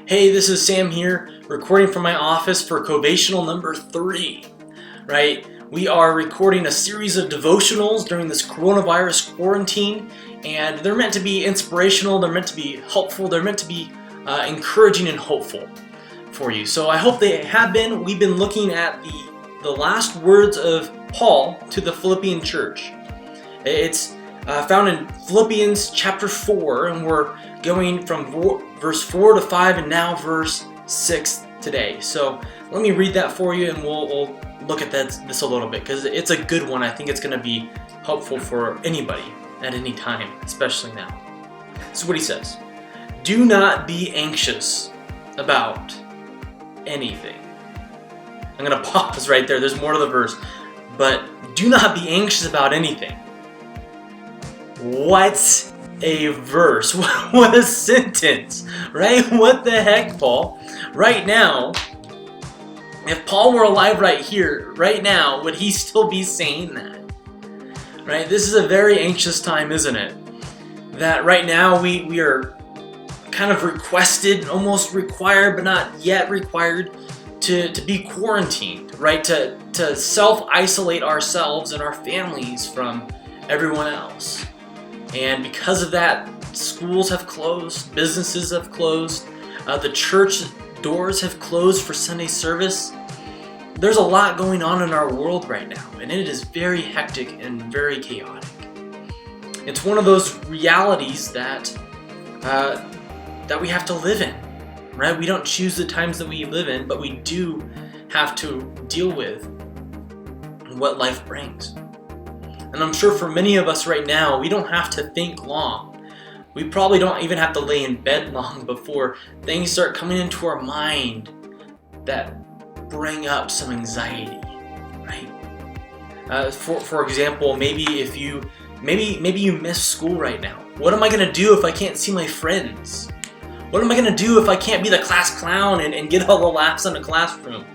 Hey, this is Sam here, recording from my office for Covational number 3, right? We are recording a series of devotionals during this coronavirus quarantine, and they're meant to be inspirational, they're meant to be helpful, they're meant to be encouraging and hopeful for you. So I hope they have been. We've been looking at the last words of Paul to the Philippian church. It's found in Philippians chapter 4, and we're going from verse 4 to 5 and now verse 6 today. So let me read that for you, and we'll look at this a little bit, because it's a good one. I think it's going to be helpful for anybody at any time, especially now. This is what he says. Do not be anxious about anything. I'm going to pause right there. There's more to the verse. But do not be anxious about anything. What a verse. What a sentence, right? What the heck, Paul? Right now, if Paul were alive right here, right now, would he still be saying that? Right? This is a very anxious time, isn't it? That right now we are kind of requested, almost required, but not yet required to be quarantined, right? To self-isolate ourselves and our families from everyone else. And because of that, schools have closed, businesses have closed, the church doors have closed for Sunday service. There's a lot going on in our world right now, and it is very hectic and very chaotic. It's one of those realities that we have to live in, right? We don't choose the times that we live in, but we do have to deal with what life brings. And I'm sure for many of us right now, we don't have to think long. We probably don't even have to lay in bed long before things start coming into our mind that bring up some anxiety, right? For example, maybe you miss school right now. What am I gonna do if I can't see my friends? What am I gonna do if I can't be the class clown and get all the laughs in the classroom?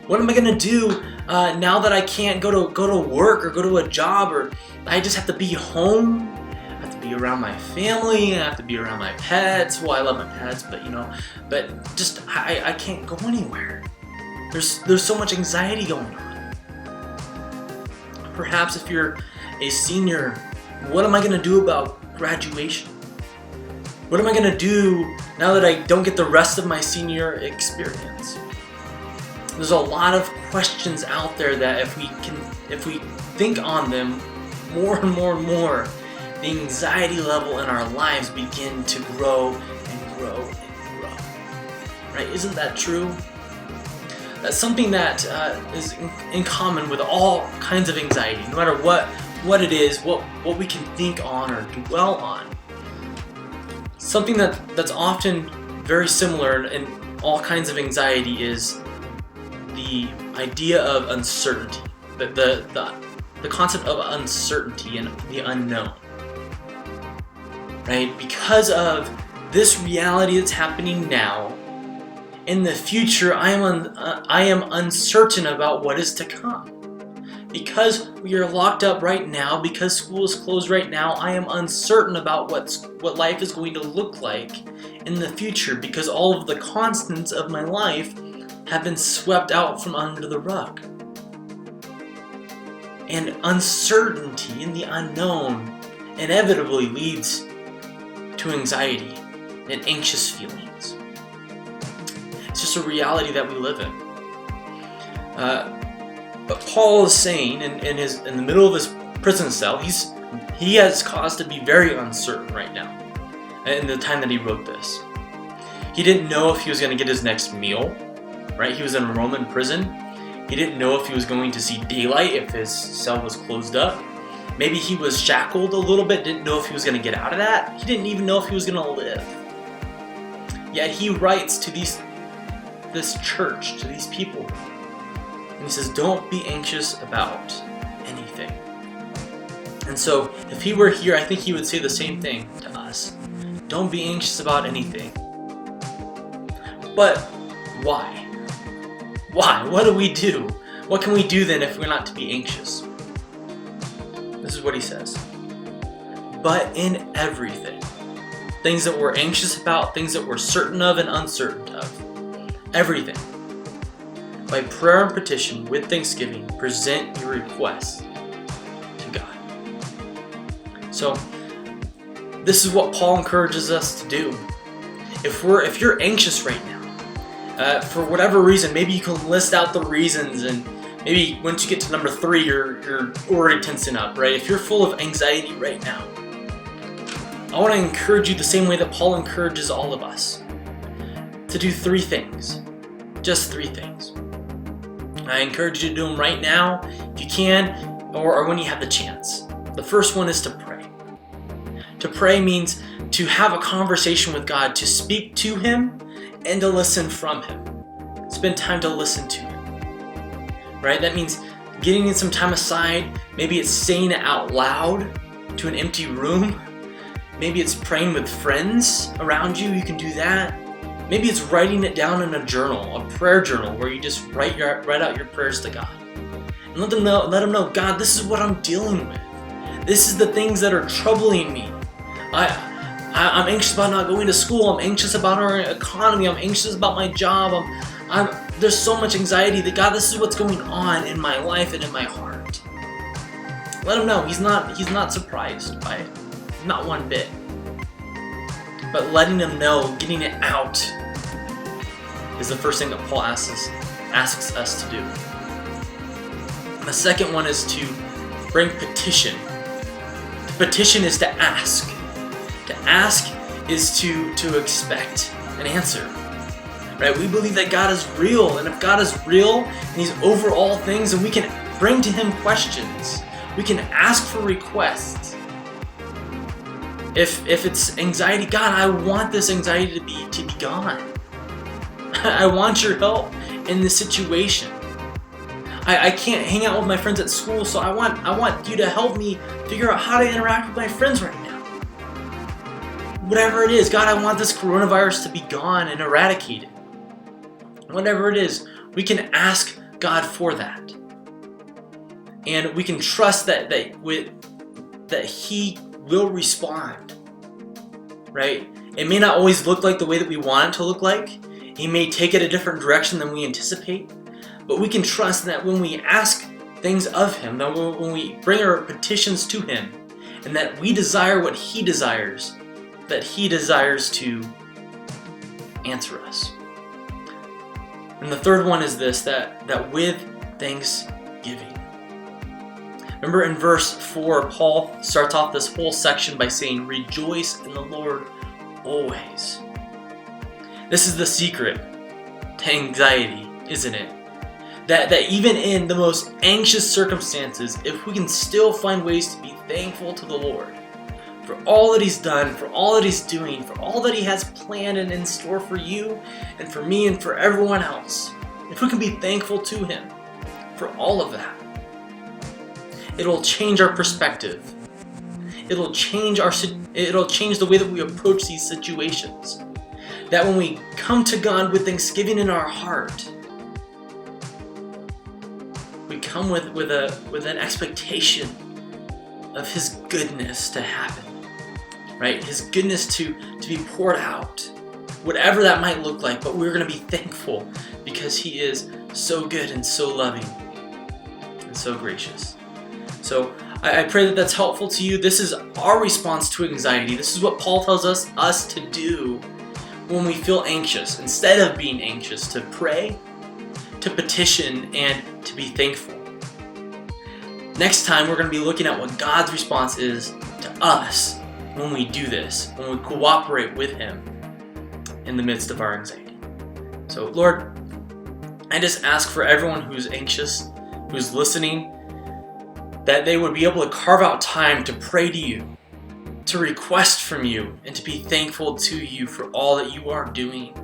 What am I gonna do now that I can't go to work or go to a job, or I just have to be home? I have to be around my family. I have to be around my pets. Well, I love my pets, but just I can't go anywhere. There's so much anxiety going on. Perhaps if you're a senior, what am I gonna do about graduation? What am I gonna do now that I don't get the rest of my senior experience? There's a lot of questions out there that if we think on them more and more and more, the anxiety level in our lives begin to grow and grow and grow. Right? Isn't that true? That's something that is in common with all kinds of anxiety, no matter what it is, what we can think on or dwell on. Something that's often very similar in all kinds of anxiety is the idea of uncertainty, the concept of uncertainty and the unknown, right? Because of this reality that's happening now, in the future, I am uncertain about what is to come. Because we are locked up right now, because school is closed right now, I am uncertain about what life is going to look like in the future, because all of the constants of my life have been swept out from under the rug. And uncertainty in the unknown inevitably leads to anxiety and anxious feelings. It's just a reality that we live in. But Paul is saying in the middle of his prison cell, he has cause to be very uncertain right now in the time that he wrote this. He didn't know if he was going to get his next meal. Right? He was in a Roman prison. He didn't know if he was going to see daylight if his cell was closed up. Maybe he was shackled a little bit, didn't know if he was going to get out of that. He didn't even know if he was going to live. Yet he writes to this church, to these people, and he says, don't be anxious about anything. And so if he were here, I think he would say the same thing to us. Don't be anxious about anything. But why? Why? What do we do? What can we do then if we're not to be anxious? This is what he says. But in everything. things that we're anxious about, things that we're certain of and uncertain of. Everything. By prayer and petition with thanksgiving, present your requests to God. So, this is what Paul encourages us to do. If you're anxious right now, for whatever reason, maybe you can list out the reasons, and maybe once you get to number 3, you're already tensing up, right? If you're full of anxiety right now, I want to encourage you the same way that Paul encourages all of us to do 3 things. Just 3 things. I encourage you to do them right now, if you can, or when you have the chance. The first one is to pray. To pray means to have a conversation with God, to speak to Him, and to listen from Him. Spend time to listen to Him. Right? That means getting in some time aside. Maybe it's saying it out loud to an empty room. Maybe it's praying with friends around you. You can do that. Maybe it's writing it down in a journal, a prayer journal, where you just write out your prayers to God. And let them know, God, this is what I'm dealing with. This is the things that are troubling me. I'm anxious about not going to school. I'm anxious about our economy. I'm anxious about my job. There's so much anxiety that, God, this is what's going on in my life and in my heart. Let him know. He's not surprised by it. Not one bit. But letting them know, getting it out, is the first thing that Paul asks us to do. The second one is to bring petition. To petition is to ask. To ask is to expect an answer. Right? We believe that God is real, and if God is real and He's over all things, then we can bring to Him questions. We can ask for requests. If it's anxiety, God, I want this anxiety to be gone. I want your help in this situation. I can't hang out with my friends at school, so I want you to help me figure out how to interact with my friends right now. Whatever it is, God, I want this coronavirus to be gone and eradicated. Whatever it is, we can ask God for that. And we can trust that He will respond, right? It may not always look like the way that we want it to look like. He may take it a different direction than we anticipate, but we can trust that when we ask things of Him, that when we bring our petitions to Him, and that we desire what He desires, that He desires to answer us. And the third one is this, that with thanksgiving. Remember in verse 4, Paul starts off this whole section by saying, rejoice in the Lord always. This is the secret to anxiety, isn't it? That even in the most anxious circumstances, if we can still find ways to be thankful to the Lord for all that He's done, for all that He's doing, for all that He has planned and in store for you and for me and for everyone else, if we can be thankful to Him for all of that, it'll change our perspective. It'll change the way that we approach these situations. That when we come to God with thanksgiving in our heart, we come with an expectation of His goodness to happen, right? His goodness to be poured out, whatever that might look like. But we're going to be thankful because He is so good and so loving and so gracious. So I pray that that's helpful to you. This is our response to anxiety. This is what Paul tells us to do when we feel anxious. Instead of being anxious, to pray, to petition, and to be thankful. Next time, we're going to be looking at what God's response is to us when we do this, when we cooperate with Him in the midst of our anxiety. So, Lord, I just ask for everyone who's anxious, who's listening, that they would be able to carve out time to pray to You, to request from You, and to be thankful to You for all that You are doing.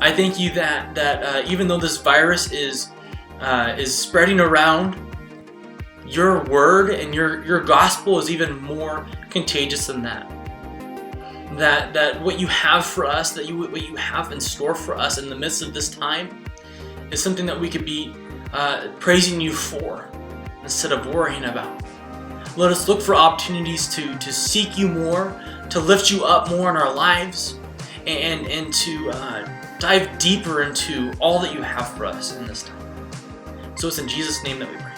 I thank You that even though this virus is spreading around, Your word and your gospel is even more contagious than that. That what You have for us, what You have in store for us in the midst of this time, is something that we could be praising You for, instead of worrying about. Let us look for opportunities to seek you more, to lift you up more in our lives, and to dive deeper into all that you have for us in this time. So it's in Jesus' name that we pray.